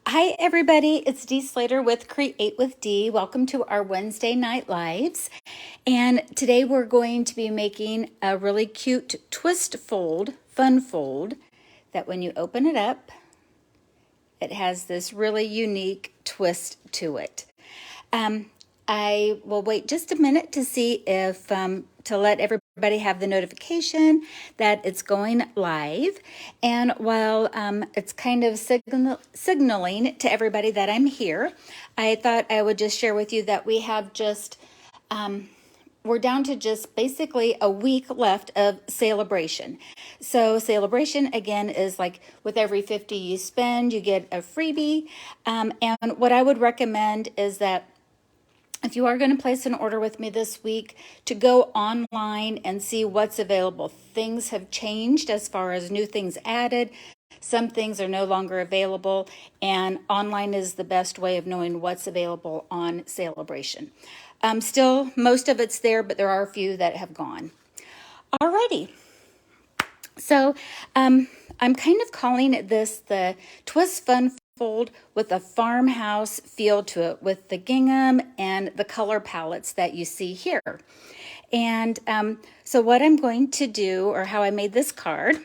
Hi everybody, it's Dee Slater with Create with Dee. Welcome to our Wednesday night lives. And today we're going to be making a really cute twist fold, fun fold, that when you open it up, it has this really unique twist to it. I will wait just a minute to see if, to let everybody have the notification that it's going live. And while it's kind of signaling to everybody that I'm here, I thought I would just share with you that we have just, we're down to just basically a week left of Celebration. So Celebration, again, is like with every 50 you spend, you get a freebie. And what I would recommend is that if you are going to place an order with me this week, to go online and see what's available. Things have changed as far as new things added. Some things are no longer available, and online is the best way of knowing what's available on Celebration. Still, most of it's there, but there are a few that have gone. Alrighty. So I'm kind of calling this the Twist Fun Fold with a farmhouse feel to it, with the gingham and the color palettes that you see here. And so what I'm going to do, or how I made this card,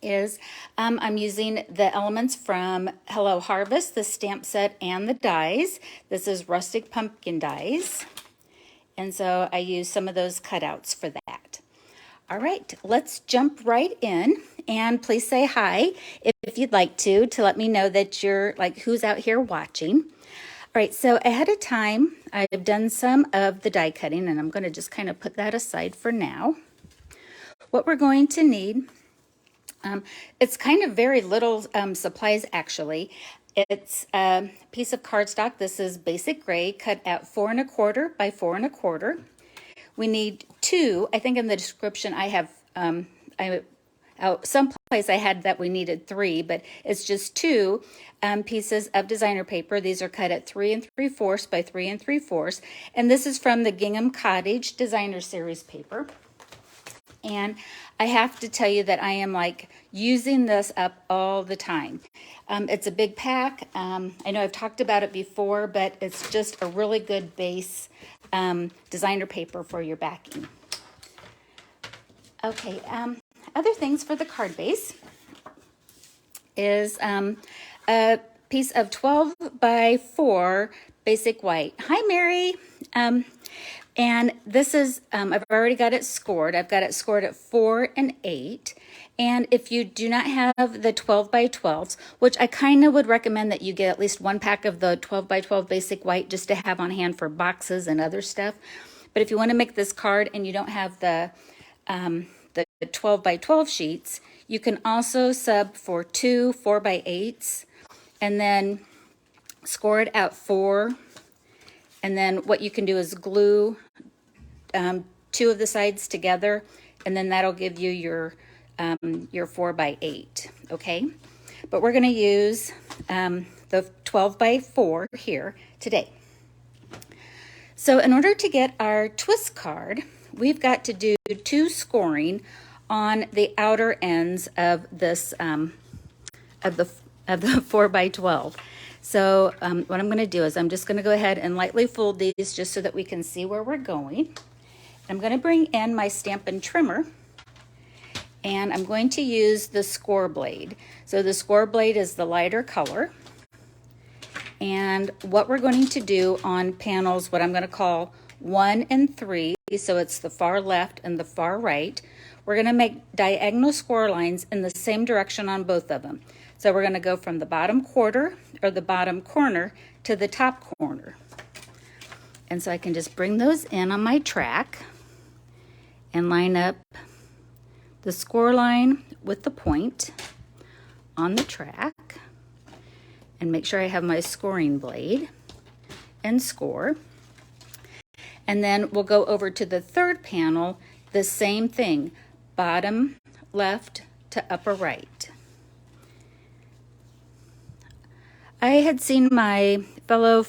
is I'm using the elements from Hello Harvest, the stamp set, and the dies. This is rustic pumpkin dies. And so I use some of those cutouts for that. All right, let's jump right in, and please say hi if you'd like to let me know that you're like who's out here watching. All right, so ahead of time, I've done some of the die cutting, and I'm going to just kind of put that aside for now. What we're going to need, it's kind of very little supplies actually. It's a piece of cardstock. This is basic gray, cut at 4 1/4 by 4 1/4. We need 2. I think in the description I have, someplace I had that we needed 3, but it's just 2 pieces of designer paper. These are cut at 3 3/4 by 3 3/4, and this is from the Gingham Cottage Designer Series paper. And I have to tell you that I am like using this up all the time. It's a big pack. I know I've talked about it before, but it's just a really good base designer paper for your backing. Okay, other things for the card base is a piece of 12 by 4 basic white. Hi, Mary. And this is, I've already got it scored. I've got it scored at 4 and 8. And if you do not have the 12 by 12s, which I kind of would recommend that you get at least 1 pack of the 12 by 12 basic white just to have on hand for boxes and other stuff. But if you want to make this card and you don't have the 12 by 12 sheets, you can also sub for 2 4 by 8s and then score it at 4. And then what you can do is glue 2 of the sides together, and then that'll give you your 4 by 8, okay? But we're going to use the 12 by 4 here today. So in order to get our twist card, we've got to do 2 scoring on the outer ends of this of the 4 by 12. So what I'm going to do is I'm just going to go ahead and lightly fold these just so that we can see where we're going. I'm going to bring in my Stampin' Trimmer, and I'm going to use the score blade. So the score blade is the lighter color. And what we're going to do on panels, what I'm going to call 1 and 3, so it's the far left and the far right, we're going to make diagonal score lines in the same direction on both of them. So we're going to go from the bottom quarter or the bottom corner to the top corner. And so I can just bring those in on my track and line up the score line with the point on the track and make sure I have my scoring blade and score. And then we'll go over to the third panel, the same thing, bottom left to upper right. I had seen my fellow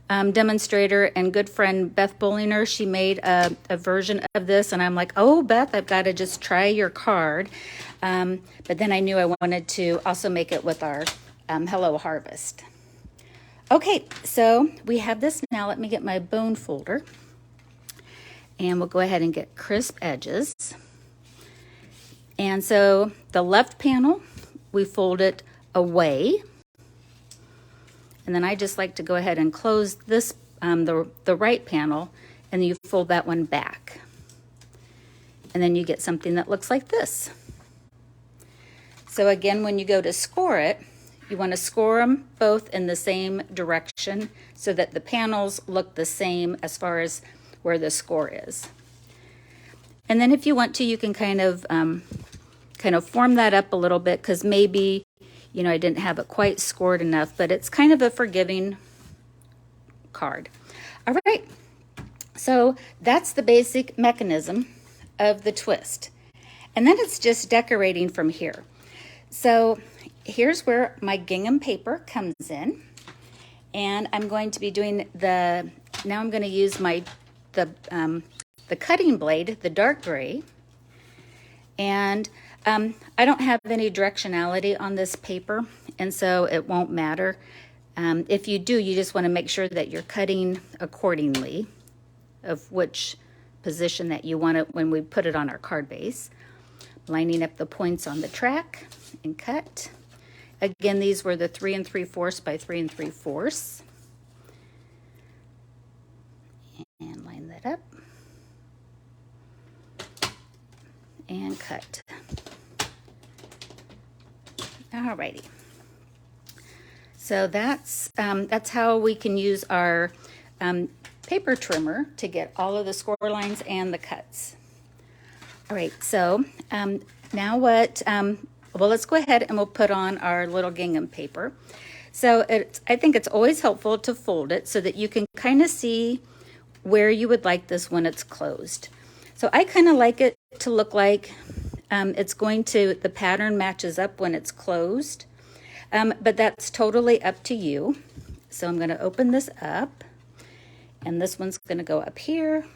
demonstrator and good friend Beth Bollinger. She made a version of this, and I'm like, oh, Beth, I've got to just try your card. But then I knew I wanted to also make it with our Hello Harvest. Okay, so we have this now. Let me get my bone folder. And we'll go ahead and get crisp edges. And so the left panel, we fold it away. And then I just like to go ahead and close this, the right panel, and you fold that one back. And then you get something that looks like this. So again, when you go to score it, you want to score them both in the same direction so that the panels look the same as far as where the score is. And then if you want to, you can kind of form that up a little bit, because maybe, you know, I didn't have it quite scored enough, but it's kind of a forgiving card. All right, so that's the basic mechanism of the twist. And then it's just decorating from here. So here's where my gingham paper comes in. And I'm going to be doing now I'm going to use the cutting blade, the dark gray. And I don't have any directionality on this paper, and so it won't matter. If you do, you just want to make sure that you're cutting accordingly of which position that you want it when we put it on our card base. Lining up the points on the track and cut. Again, these were the 3 3/4 by 3 3/4. And line that up. And cut. Alrighty. So that's how we can use our paper trimmer to get all of the score lines and the cuts. All right, so now what, well, let's go ahead and we'll put on our little gingham paper. So I think it's always helpful to fold it so that you can kind of see where you would like this when it's closed. So I kind of like it to look like the pattern matches up when it's closed, but that's totally up to you. So I'm going to open this up, and this one's going to go up here.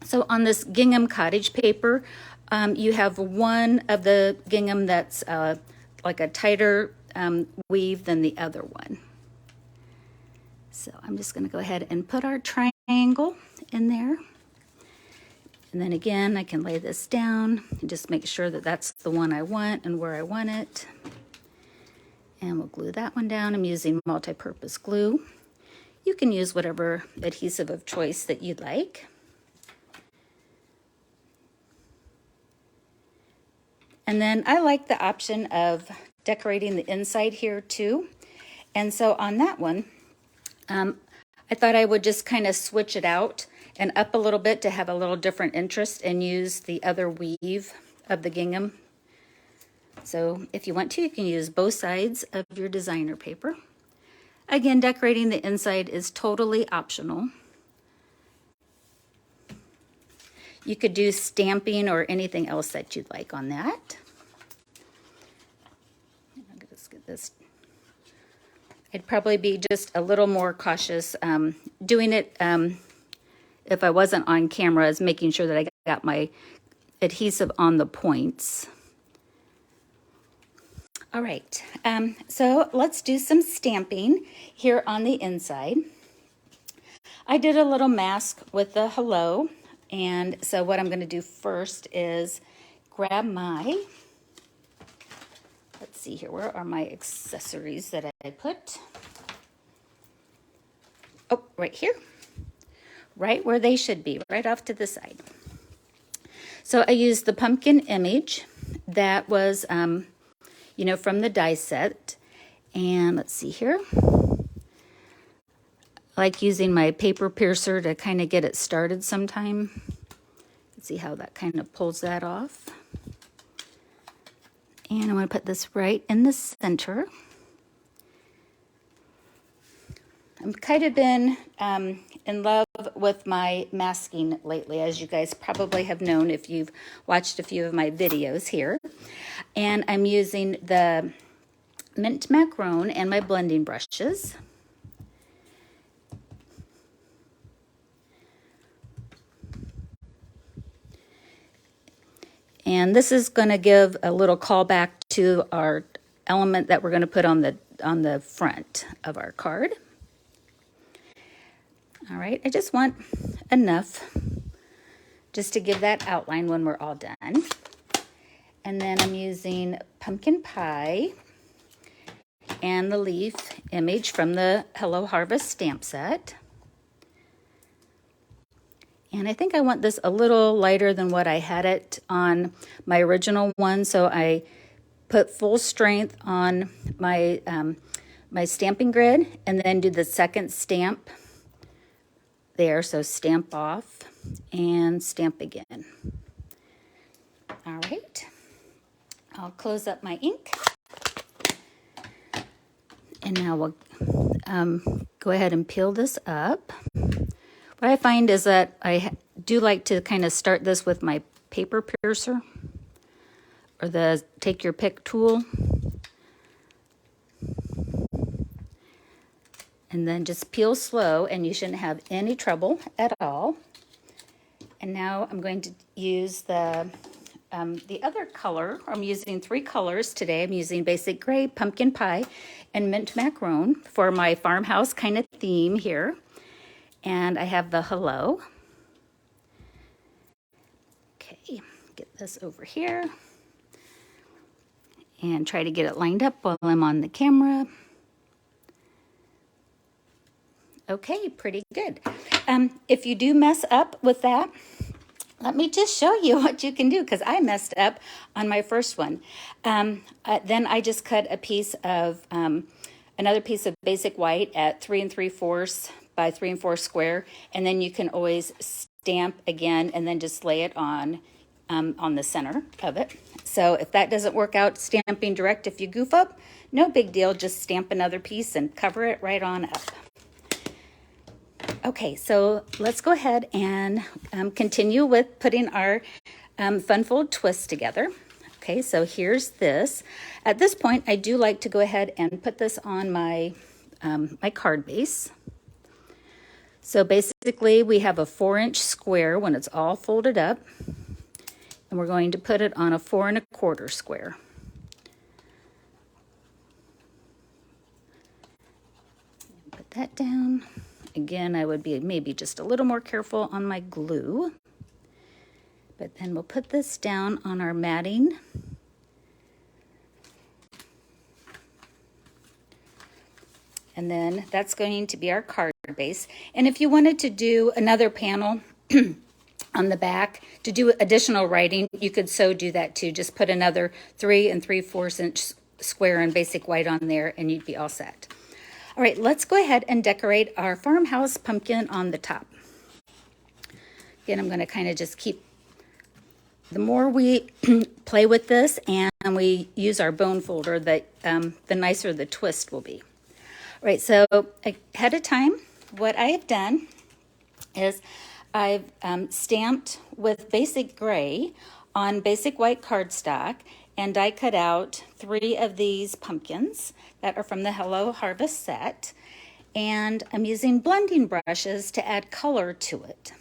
So on this gingham cottage paper, you have one of the gingham that's like a tighter weave than the other one. So I'm just going to go ahead and put our triangle in there. And then again, I can lay this down and just make sure that that's the one I want and where I want it. And we'll glue that one down. I'm using multi-purpose glue. You can use whatever adhesive of choice that you'd like. And then I like the option of decorating the inside here too. And so on that one, I thought I would just kind of switch it out and up a little bit to have a little different interest and use the other weave of the gingham. So if you want to, you can use both sides of your designer paper. Again, decorating the inside is totally optional. You could do stamping or anything else that you'd like on that. Let's get this. I'd probably be just a little more cautious doing it if I wasn't on camera, is making sure that I got my adhesive on the points. All right, so let's do some stamping here on the inside. I did a little mask with the hello, and so what I'm going to do first is grab my, let's see here, where are my accessories that I put? Oh, right here. Right where they should be, right off to the side. So I used the pumpkin image that was, you know, from the die set. And let's see here. I like using my paper piercer to kind of get it started sometime. Let's see how that kind of pulls that off. And I'm going to put this right in the center. I've kind of been in love with my masking lately, as you guys probably have known if you've watched a few of my videos here. And I'm using the mint macaron and my blending brushes. And this is going to give a little callback to our element that we're going to put on the front of our card. All right, I just want enough just to give that outline when we're all done. And then I'm using pumpkin pie and the leaf image from the Hello Harvest stamp set. And I think I want this a little lighter than what I had it on my original one, so I put full strength on my my stamping grid and then do the second stamp there. So stamp off and stamp again. All right, I'll close up my ink. And now we'll go ahead and peel this up. What I find is that I do like to kind of start this with my paper piercer or the take your pick tool. And then just peel slow, and you shouldn't have any trouble at all. And now I'm going to use the other color. I'm using 3 colors today. I'm using Basic Gray, Pumpkin Pie, and Mint Macaron for my farmhouse kind of theme here. And I have the hello. Okay, get this over here. And try to get it lined up while I'm on the camera. Okay, pretty good. If you do mess up with that, let me just show you what you can do, because I messed up on my first one. Then I just cut a piece of, another piece of Basic White at 3 3/4 by 3 4 square, and then you can always stamp again and then just lay it on the center of it. So if that doesn't work out stamping direct, if you goof up, no big deal, just stamp another piece and cover it right on up. Okay, so let's go ahead and continue with putting our fun fold twist together. Okay, so here's this. At this point, I do like to go ahead and put this on my my card base. So basically, we have a 4-inch square when it's all folded up, and we're going to put it on a 4 1/4 square. Put that down. Again, I would be maybe just a little more careful on my glue. But then we'll put this down on our matting. And then that's going to be our card base. And if you wanted to do another panel on the back to do additional writing, you could so do that too. Just put another 3 3/4 inch square in Basic White on there and you'd be all set. All right, let's go ahead and decorate our farmhouse pumpkin on the top. Again, I'm going to kind of just keep, the more we play with this and we use our bone folder, the nicer the twist will be. All right, so ahead of time, what I have done is I've stamped with Basic Gray on Basic White Cardstock, and I cut out 3 of these pumpkins that are from the Hello Harvest set, and I'm using blending brushes to add color to it.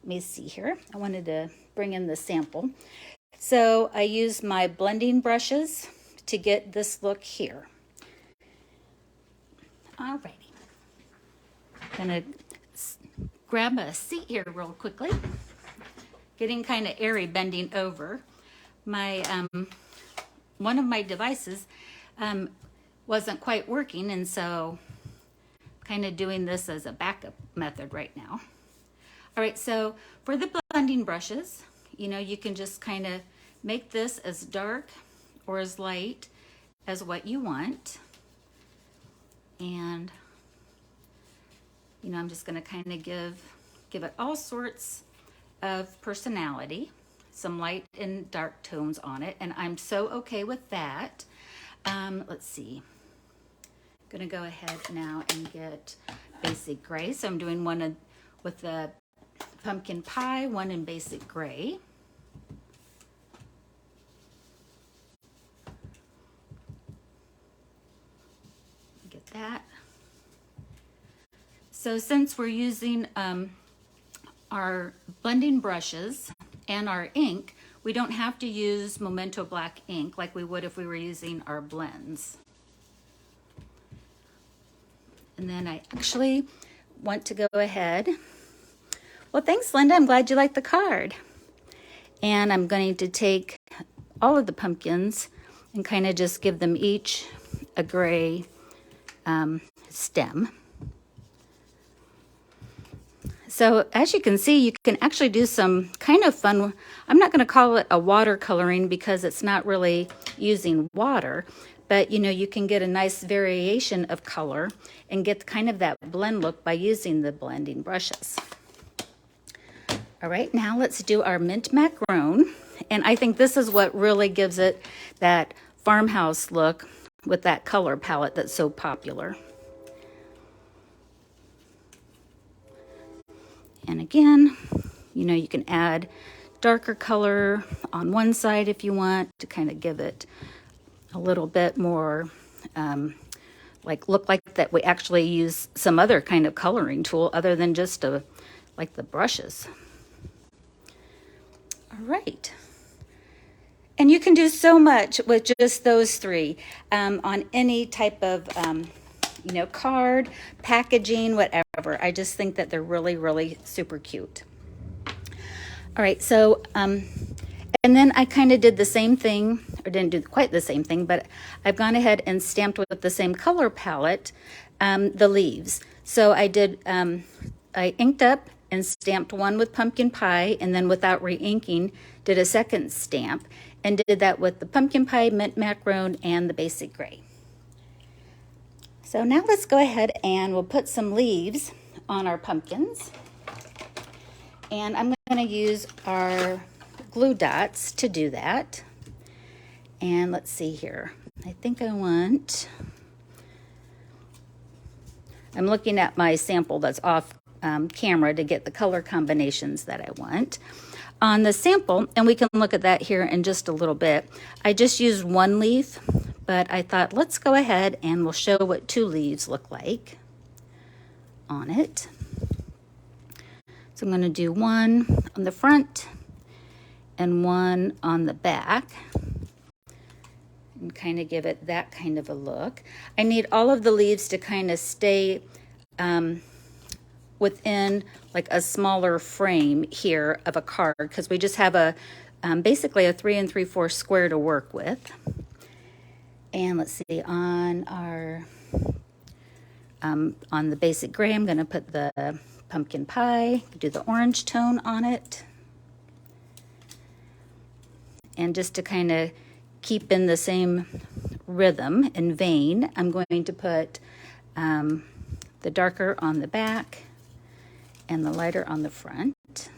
Let me see here. I wanted to bring in the sample. So I use my blending brushes to get this look here. Alrighty. I'm gonna grab a seat here real quickly. Getting kind of airy bending over. My one of my devices wasn't quite working, and so kind of doing this as a backup method right now. All right, so for the blending brushes, you know, you can just kind of make this as dark or as light as what you want. And, you know, I'm just going to kind of give it all sorts of personality, some light and dark tones on it, and I'm so okay with that. Let's see. I'm going to go ahead now and get Basic Gray. So I'm doing one with the pumpkin pie, one in Basic Gray. Get that. So since we're using our blending brushes and our ink, we don't have to use Memento black ink like we would if we were using our blends. And then I actually want to go ahead. Well, thanks, Linda. I'm glad you liked the card. And I'm going to take all of the pumpkins and kind of just give them each a gray stem. So as you can see, you can actually do some kind of fun, I'm not going to call it a watercoloring because it's not really using water, but you know, you can get a nice variation of color and get kind of that blend look by using the blending brushes. All right, now let's do our mint macaron. And I think this is what really gives it that farmhouse look with that color palette that's so popular. And again, you know, you can add darker color on one side if you want to kind of give it a little bit more, like look like that we actually use some other kind of coloring tool other than just like the brushes. All right. And you can do so much with just those three on any type of you know, card, packaging, whatever. I just think that they're really, really super cute. All right, so, and then I kind of did the same thing, or didn't do quite the same thing, but I've gone ahead and stamped with the same color palette, the leaves. So I did, I inked up and stamped one with pumpkin pie, and then without re-inking, did a second stamp, and did that with the pumpkin pie, mint macaron, and the basic gray. So now let's go ahead and we'll put some leaves on our pumpkins. And I'm going to use our glue dots to do that. And let's see here. I think I want, I'm looking at my sample that's off camera to get the color combinations that I want. On the sample, and we can look at that here in just a little bit, I just used one leaf, but I thought let's go ahead and we'll show what two leaves look like on it. So I'm going to do one on the front and one on the back and kind of give it that kind of a look. I need all of the leaves to kind of stay within like a smaller frame here of a card because we just have a basically a 3 3/4 square to work with. And let's see, on our on the basic gray, I'm going to put the pumpkin pie, do the orange tone on it, and just to kind of keep in the same rhythm and vein, I'm going to put the darker on the back and the lighter on the front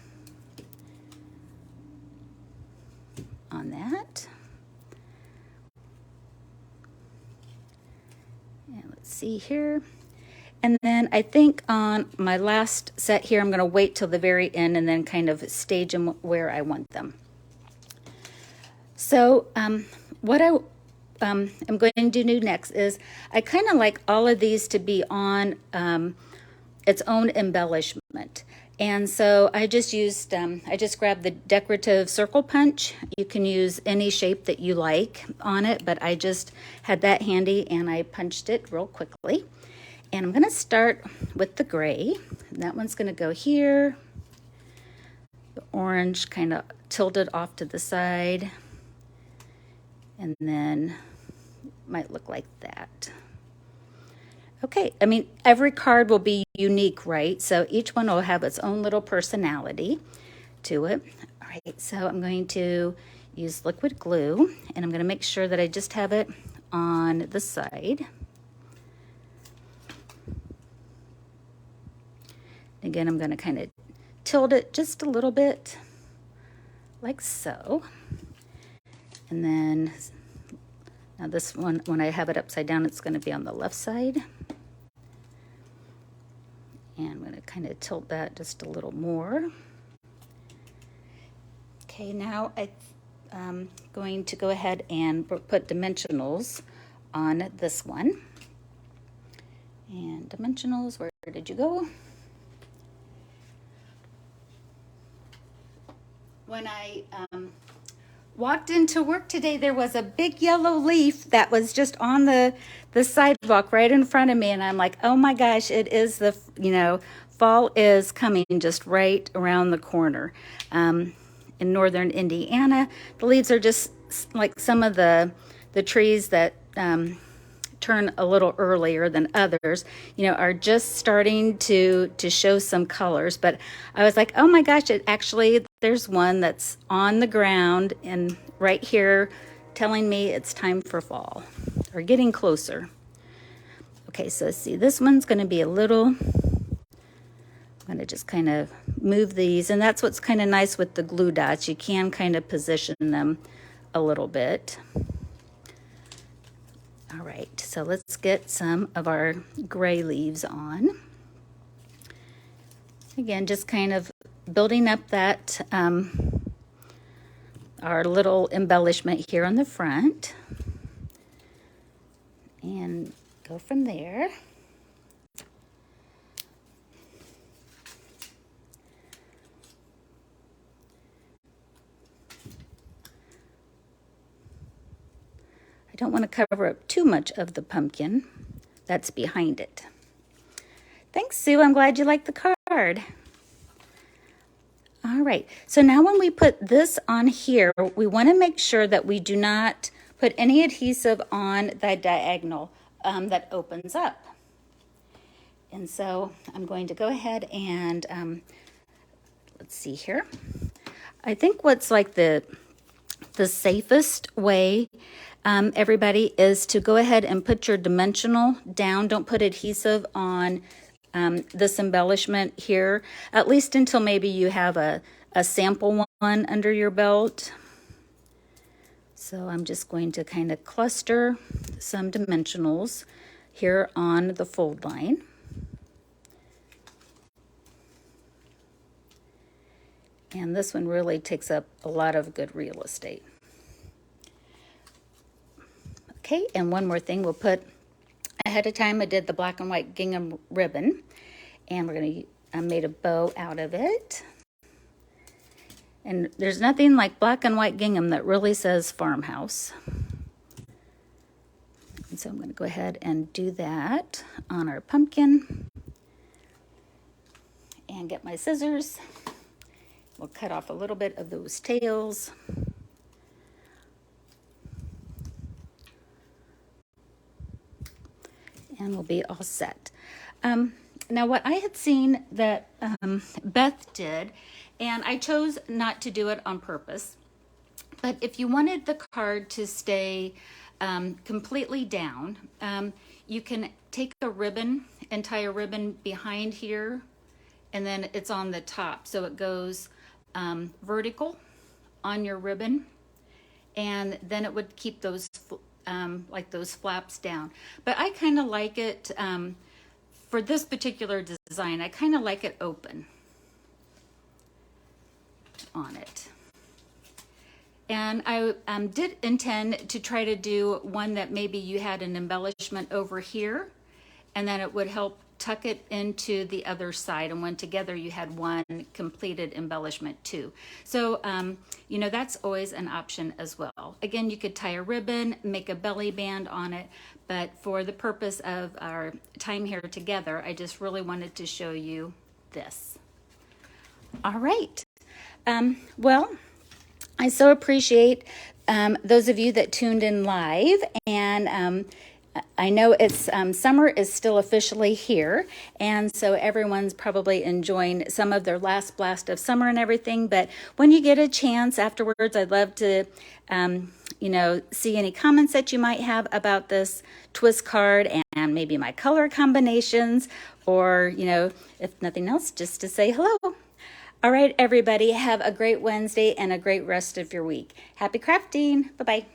on that. And let's see here. And then I think on my last set here, I'm going to wait till the very end and then kind of stage them where I want them. So what I am going to do next is I kind of like all of these to be on its own embellishment. And so I just used, I just grabbed the decorative circle punch. You can use any shape that you like on it, but I just had that handy and I punched it real quickly. And I'm going to start with the gray. And that one's going to go here. The orange kind of tilted off to the side. And then might look like that. Okay, I mean, every card will be unique, right? So each one will have its own little personality to it. All right, so I'm going to use liquid glue, and I'm going to make sure that I just have it on the side. Again, I'm going to kind of tilt it just a little bit, like so. And then, now this one, when I have it upside down, it's going to be on the left side. And I'm going to kind of tilt that just a little more. Okay, now I'm going to go ahead and put dimensionals on this one. And dimensionals, where did you go? When I Walked into work today, there was a big yellow leaf that was just on the sidewalk right in front of me, and I'm like, oh my gosh, it is the, fall is coming just right around the corner. In northern Indiana, the leaves are just like some of the trees that turn a little earlier than others, are just starting to show some colors. But I was like, oh my gosh, there's one that's on the ground and right here telling me it's time for fall or getting closer. Okay, so let's see, this one's going to be I'm going to just kind of move these, and that's what's kind of nice with the glue dots. You can kind of position them a little bit. All right, so let's get some of our gray leaves on. Again, just kind of building up that, our little embellishment here on the front. And go from there. I don't want to cover up too much of the pumpkin that's behind it. Thanks, Sue. I'm glad you liked the card. All right, so now when we put this on here, we want to make sure that we do not put any adhesive on the diagonal that opens up. And so I'm going to go ahead and let's see here. I think what's like the safest way, everybody, is to go ahead and put your dimensional down. Don't put adhesive on this embellishment here, at least until maybe you have a sample one under your belt. So I'm just going to kind of cluster some dimensionals here on the fold line. And this one really takes up a lot of good real estate. Okay, and one more thing we'll put ahead of time. I did the black and white gingham ribbon, and I made a bow out of it. And there's nothing like black and white gingham that really says farmhouse. And so I'm going to go ahead and do that on our pumpkin. And get my scissors. We'll cut off a little bit of those tails. And we'll be all set. Now what I had seen that Beth did, and I chose not to do it on purpose, but if you wanted the card to stay completely down, you can take a ribbon and tie a ribbon behind here, and then it's on the top, so it goes vertical on your ribbon, and then it would keep those like those flaps down. But I kind of like it for this particular design. I kind of like it open on it. And I did intend to try to do one that maybe you had an embellishment over here, and then it would help tuck it into the other side, and when together you had one completed embellishment too. So that's always an option as well. Again, you could tie a ribbon, make a belly band on it, but for the purpose of our time here together, I just really wanted to show you this. All right. Well, I so appreciate those of you that tuned in live, and I know it's summer is still officially here, and so everyone's probably enjoying some of their last blast of summer and everything. But when you get a chance afterwards, I'd love to see any comments that you might have about this twist card and maybe my color combinations, or if nothing else, just to say hello. All right, everybody, have a great Wednesday and a great rest of your week. Happy crafting. Bye-bye.